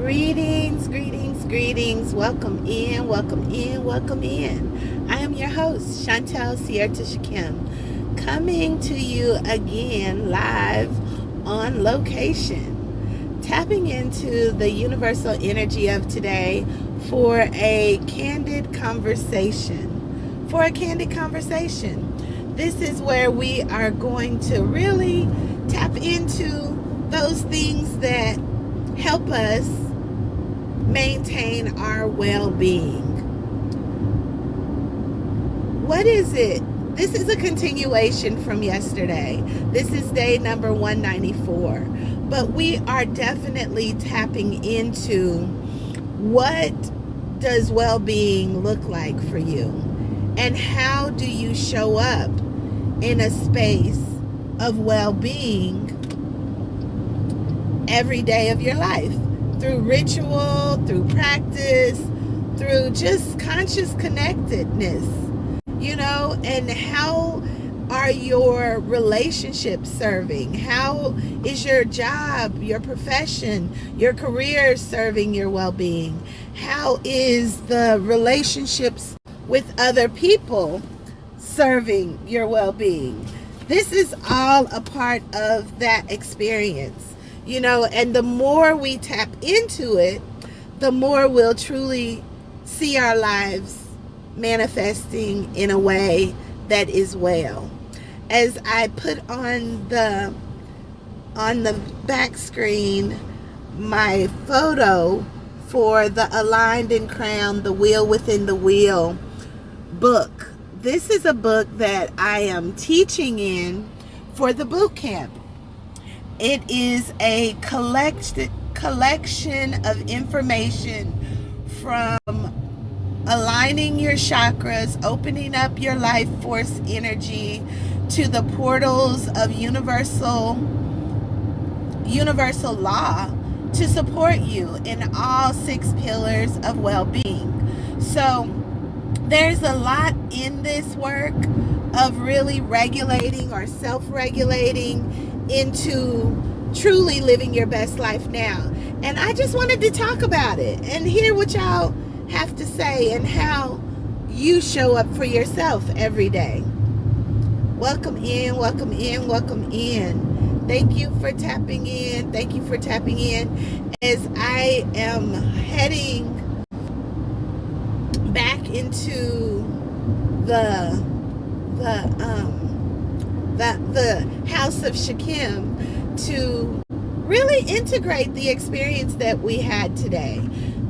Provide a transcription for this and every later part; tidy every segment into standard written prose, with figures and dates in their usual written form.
Greetings, greetings, greetings. Welcome in, welcome in, welcome in. I am your host, Chantel Sierta Shakim, coming to you again live on location, tapping into the universal energy of today for a candid conversation. This is where we are going to really tap into those things that help us maintain our well-being. What is it? This is a continuation from yesterday. This is day number 194. But we are definitely tapping into what does well-being look like for you? And how do you show up in a space of well-being every day of your life? Through ritual, through practice, through just conscious connectedness, and how are your relationships serving? How is your job, your profession, your career serving your well-being? How is the relationships with other people serving your well-being? This is all a part of that experience. And the more we tap into it, the more we'll truly see our lives manifesting in a way that is well. As I put on the back screen my photo for the Aligned and Crowned, The Wheel Within the Wheel book. This is a book that I am teaching in for the boot camp. It is a collection of information from aligning your chakras, opening up your life force energy to the portals of universal law to support you in all 6 pillars of well-being. So there's a lot in this work of really regulating or self-regulating into truly living your best life now. And I just wanted to talk about it and hear what y'all have to say and how you show up for yourself every day. Welcome in, welcome in, welcome in. Thank you for tapping in. Thank you for tapping in as I am heading back into the House of Shakim to really integrate the experience that we had today.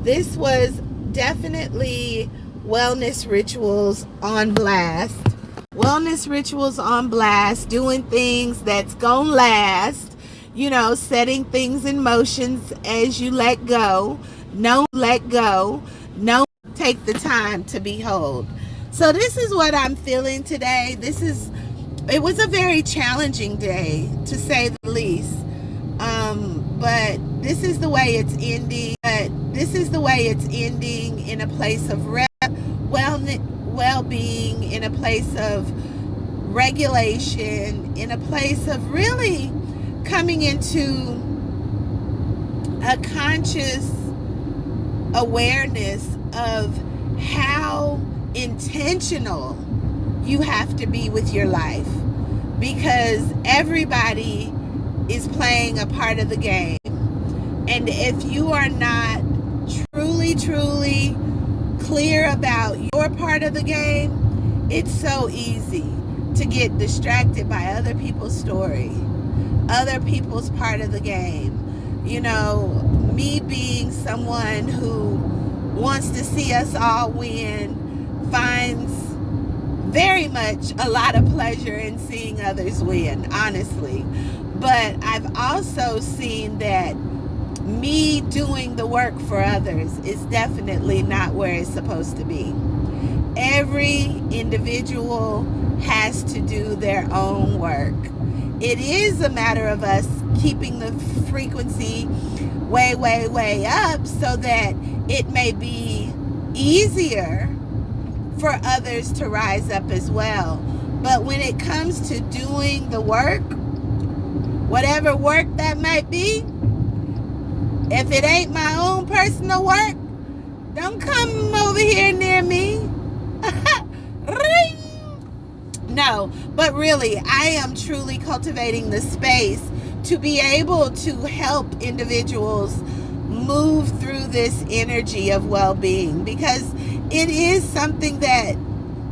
This was definitely wellness rituals on blast. Wellness rituals on blast, doing things that's gonna last, setting things in motions as you let go. No, let go. No, take the time to behold. So this is what I'm feeling today. It was a very challenging day, to say the least. But this is the way it's ending. In a place of well-being, in a place of regulation, in a place of really coming into a conscious awareness of how intentional you have to be with your life, because everybody is playing a part of the game. And if you are not truly clear about your part of the game, it's so easy to get distracted by other people's story, other people's part of the game. Me being someone who wants to see us all win, finds very much a lot of pleasure in seeing others win, honestly. But I've also seen that me doing the work for others is definitely not where it's supposed to be. Every individual has to do their own work. It is a matter of us keeping the frequency way up so that it may be easier for others to rise up as well. But when it comes to doing the work, whatever work that might be, If it ain't my own personal work, don't come over here near me. Ring. No, but really, I am truly cultivating the space to be able to help individuals move through this energy of well-being, because it is something that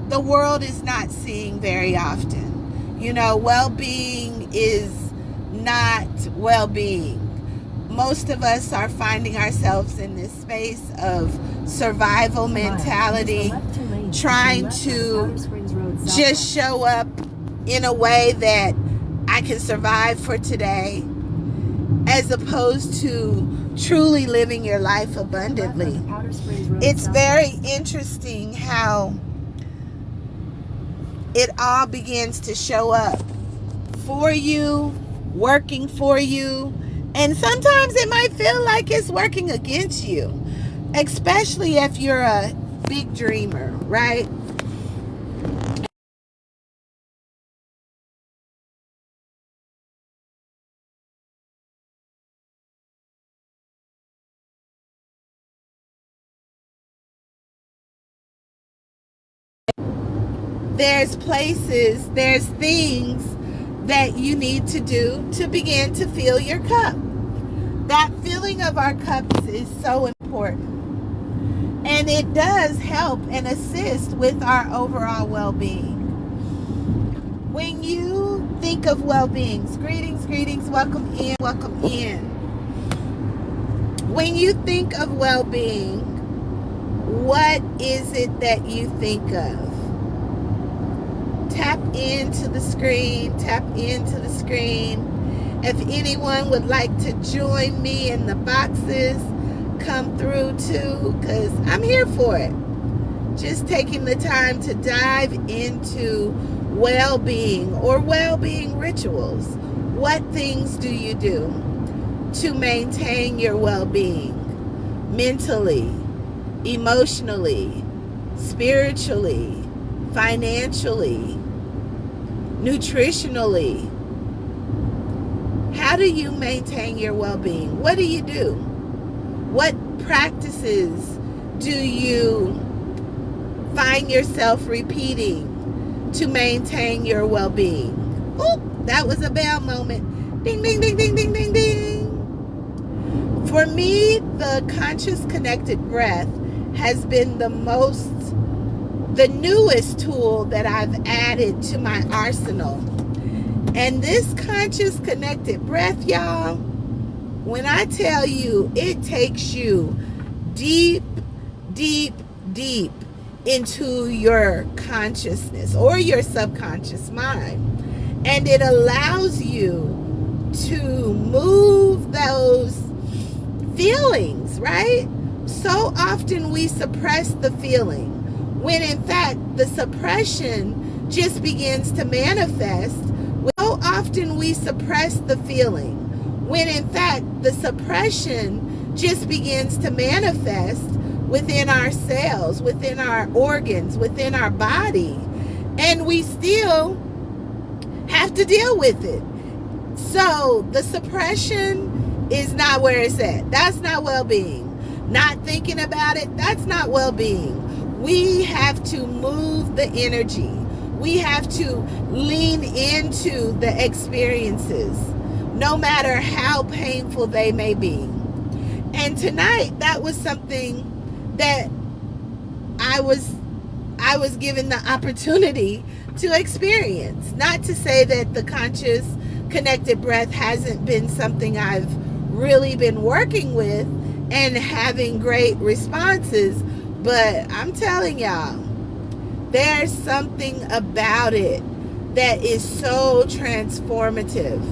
the world is not seeing very often. You know, well-being is not well-being. Most of us are finding ourselves in this space of survival mentality, trying to just show up in a way that I can survive for today, as opposed to truly living your life abundantly. It's very interesting how it all begins to show up for you, working for you, and sometimes it might feel like it's working against you, especially if you're a big dreamer, right? There's places, there's things that you need to do to begin to fill your cup. That filling of our cups is so important. And it does help and assist with our overall well-being. When you think of well-being, greetings, welcome in, welcome in. When you think of well-being, what is it that you think of? Tap into the screen, tap into the screen. If anyone would like to join me in the boxes, come through too, because I'm here for it. Just taking the time to dive into well-being or well-being rituals. What things do you do to maintain your well-being mentally, emotionally, spiritually, financially, nutritionally? How do you maintain your well-being? What do you do? What practices do you find yourself repeating to maintain your well-being? Oh, that was a bell moment. Ding, ding, ding, ding, ding, ding, ding. For me, the conscious connected breath has been the newest tool that I've added to my arsenal. And this conscious connected breath, y'all, when I tell you, it takes you deep, deep, deep into your consciousness or your subconscious mind. And it allows you to move those feelings, right? So often we suppress the feeling, when in fact the suppression just begins to manifest. So often we suppress the feeling, when in fact the suppression just begins to manifest within our cells, within our organs, within our body, and we still have to deal with it. So the suppression is not where it's at. That's not well-being. Not thinking about it, that's not well-being. We have to move the energy. We have to lean into the experiences, no matter how painful they may be. And tonight, that was something that I was given the opportunity to experience. Not to say that the conscious connected breath hasn't been something I've really been working with and having great responses, but I'm telling y'all, there's something about it that is so transformative.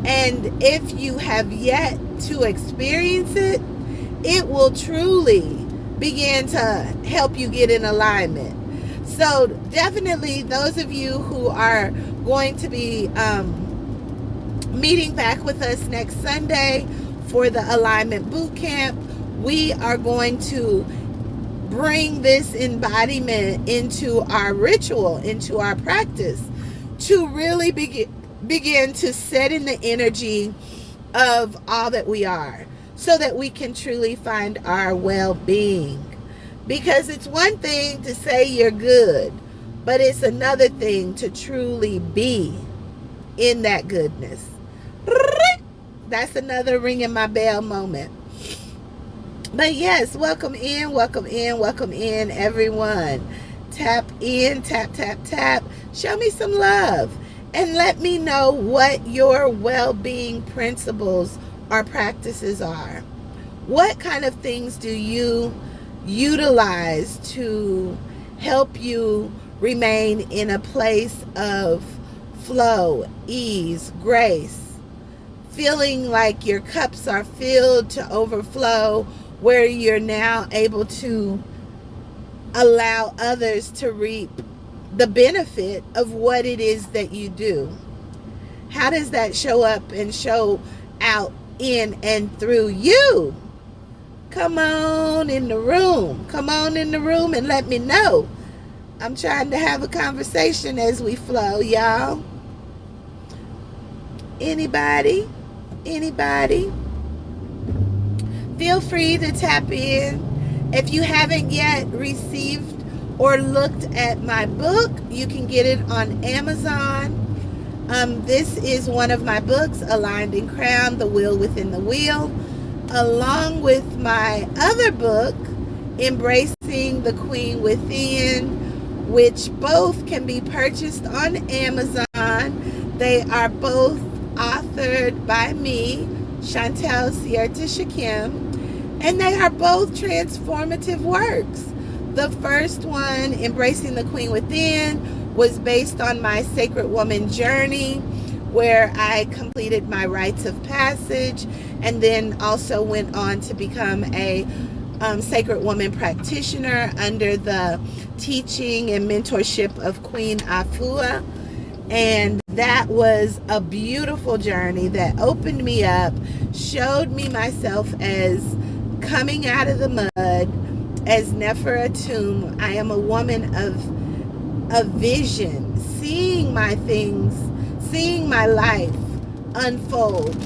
And if you have yet to experience it, it will truly begin to help you get in alignment. So definitely those of you who are going to be meeting back with us next Sunday for the Alignment Boot Camp, we are going to bring this embodiment into our ritual, into our practice, to really begin to set in the energy of all that we are. so that we can truly find our well-being. Because it's one thing to say you're good, but it's another thing to truly be in that goodness. That's another ringing my bell moment. But yes, welcome in, everyone. Tap in, tap. Show me some love and let me know what your well-being principles or practices are. What kind of things do you utilize to help you remain in a place of flow, ease, grace, feeling like your cups are filled to overflow, where you're now able to allow others to reap the benefit of what it is that you do? How does that show up and show out in and through you? Come on in the room. Come on in the room and let me know. I'm trying to have a conversation as we flow, y'all. Anybody? Feel free to tap in. If you haven't yet received or looked at my book, you can get it on Amazon. This is one of my books, Aligned and Crowned, The Wheel Within the Wheel, along with my other book, Embracing the Queen Within, which both can be purchased on Amazon. They are both authored by me, Chantel Sierta Shakim, and they are both transformative works. The first one, Embracing the Queen Within, was based on my Sacred Woman journey, where I completed my rites of passage and then also went on to become a Sacred Woman practitioner under the teaching and mentorship of Queen Afua. And that was a beautiful journey that opened me up, showed me myself as coming out of the mud, as Neferatum. I am a woman of vision, seeing my things, seeing my life unfold,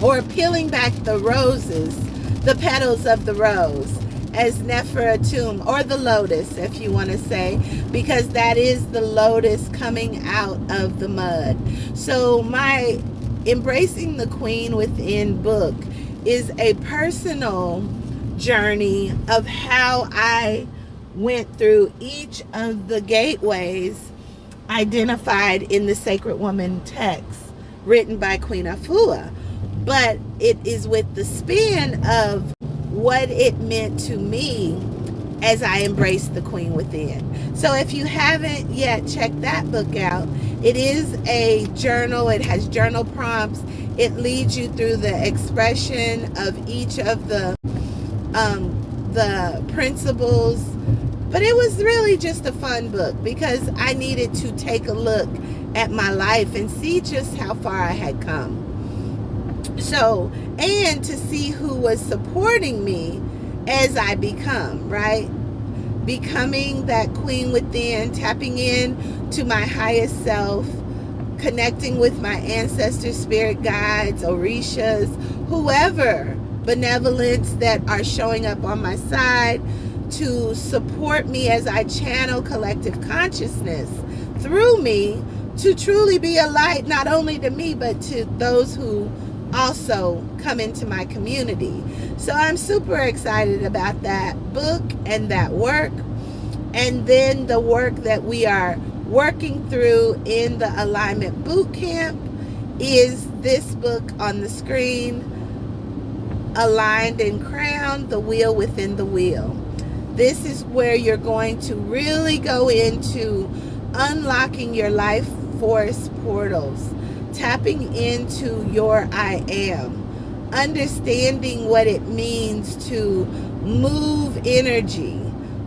or peeling back the roses, the petals of the rose, as Neferatum, or the lotus, if you want to say, because that is the lotus coming out of the mud. So my Embracing the Queen Within book is a personal journey of how I went through each of the gateways identified in the Sacred Woman text written by Queen Afua. But it is with the spin of what it meant to me as I embraced the Queen Within. So if you haven't yet checked that book out, it is a journal. It has journal prompts. It leads you through the expression of each of the principles. But it was really just a fun book because I needed to take a look at my life and see just how far I had come. So, and to see who was supporting me as I become, right? Becoming that Queen Within, tapping in to my highest self, connecting with my ancestors, spirit guides, orishas, whoever benevolence that are showing up on my side to support me as I channel collective consciousness through me to truly be a light, not only to me, but to those who also come into my community. So I'm super excited about that book and that work. And then the work that we are working through in the Alignment Boot Camp is this book on the screen, Aligned and Crowned, The Wheel Within the Wheel. This is where you're going to really go into unlocking your life force portals, tapping into your I am, understanding what it means to move energy,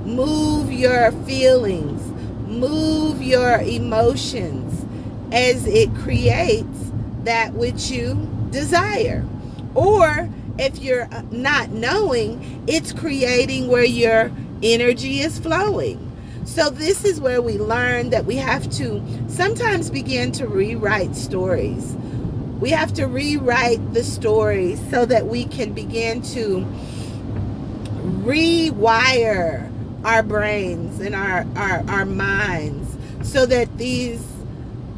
move your feelings, move your emotions as it creates that which you desire. Or if you're not knowing, it's creating where your energy is flowing. So this is where we learn that we have to sometimes begin to rewrite stories. We have to rewrite the story so that we can begin to rewire our brains and our minds, so that these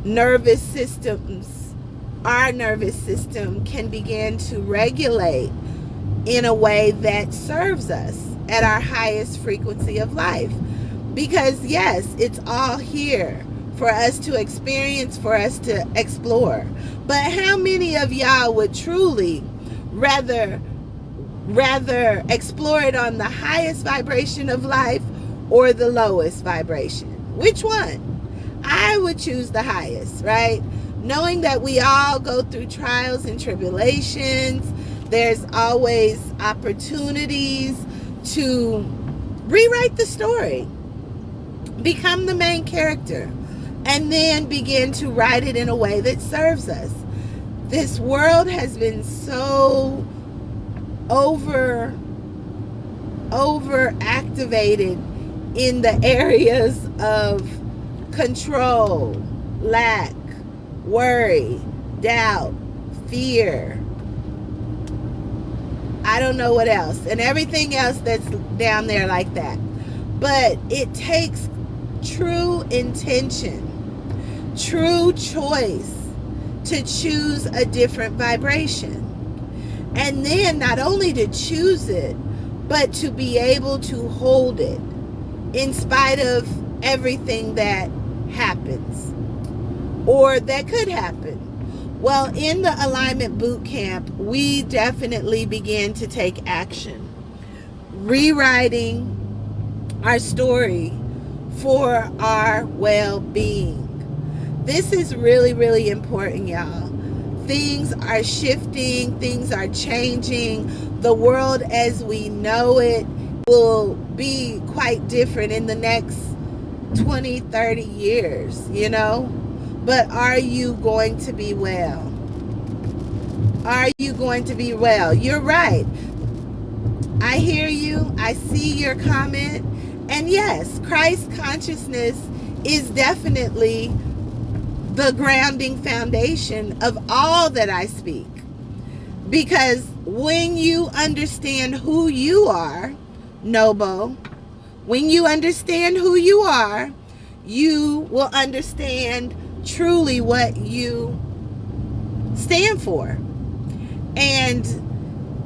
nervous systems, our nervous system, can begin to regulate in a way that serves us at our highest frequency of life. Because yes, it's all here for us to experience, for us to explore. But how many of y'all would truly rather explore it on the highest vibration of life or the lowest vibration? Which one? I would choose the highest, right? Knowing that we all go through trials and tribulations, there's always opportunities to rewrite the story, become the main character, and then begin to write it in a way that serves us. This world has been so over-activated in the areas of control, lack, worry, doubt, fear. I don't know what else, and everything else that's down there like that. But it takes true intention, true choice to choose a different vibration. And then not only to choose it, but to be able to hold it in spite of everything that happens or that could happen. Well, in the alignment boot camp, we definitely begin to take action, rewriting our story for our well-being. This is really, really important, y'all. Things are shifting, things are changing. The world as we know it will be quite different in the next 20, 30 years, you know? But are you going to be well? Are you going to be well? You're right. I hear you. I see your comment. And yes, Christ consciousness is definitely the grounding foundation of all that I speak. Because when you understand who you are, Noble, when you understand who you are, you will understand truly what you stand for. And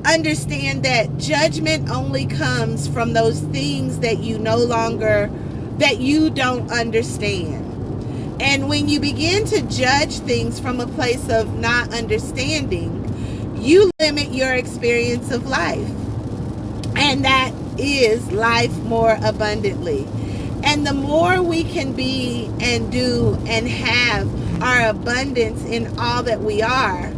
understand that judgment only comes from those things that you don't understand. And when you begin to judge things from a place of not understanding, you limit your experience of life. And that is life more abundantly. And the more we can be and do and have our abundance in all that we are,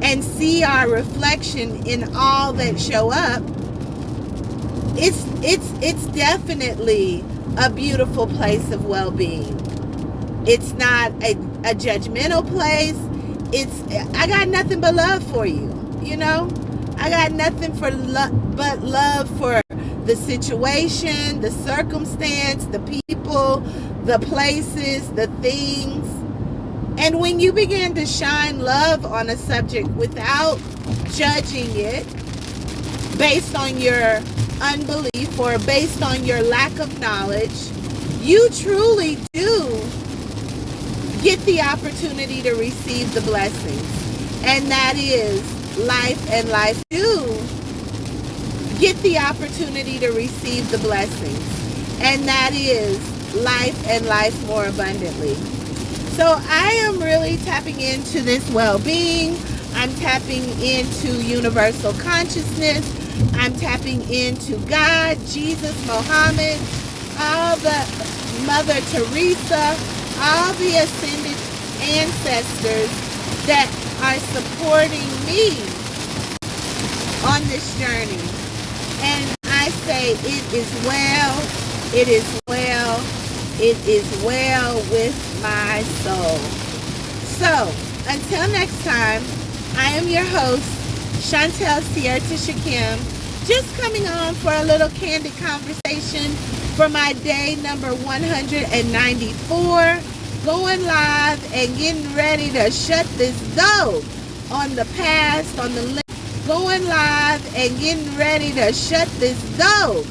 and see our reflection in all that show up, it's definitely a beautiful place of well-being. It's not a judgmental place. I got nothing but love for you, you know? I got nothing but love for the situation, the circumstance, the people, the places, the things. And when you begin to shine love on a subject without judging it based on your unbelief or based on your lack of knowledge, you truly do get the opportunity to receive the blessings. And that is life, and life do get the opportunity to receive the blessings. And that is life, and life more abundantly. So I am really tapping into this well-being. I'm tapping into universal consciousness. I'm tapping into God, Jesus, Muhammad, all the Mother Teresa, all the ascended ancestors that are supporting me on this journey. And I say it is well, it is well, it is well with my soul. So, until next time, I am your host, Chantel Sierra Tishakim, just coming on for a little candid conversation for my day number 194, going live and getting ready to shut this door on the past, on the going live and getting ready to shut this door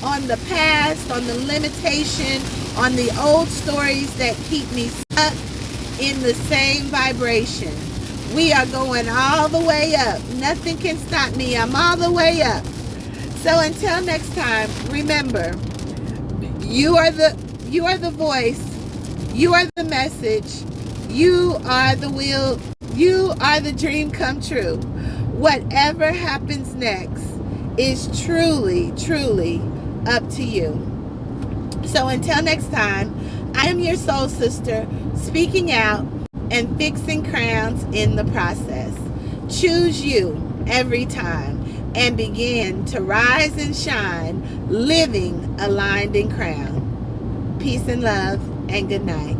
on the past, on the limitation, on the old stories that keep me stuck in the same vibration. We are going all the way up. Nothing can stop me. I'm all the way up. So until next time, remember, you are the voice. You are the message. You are the will. You are the dream come true. Whatever happens next is truly, truly up to you. So until next time, I am your soul sister, speaking out and fixing crowns in the process. Choose you every time and begin to rise and shine, living aligned in crown. Peace and love, and good night.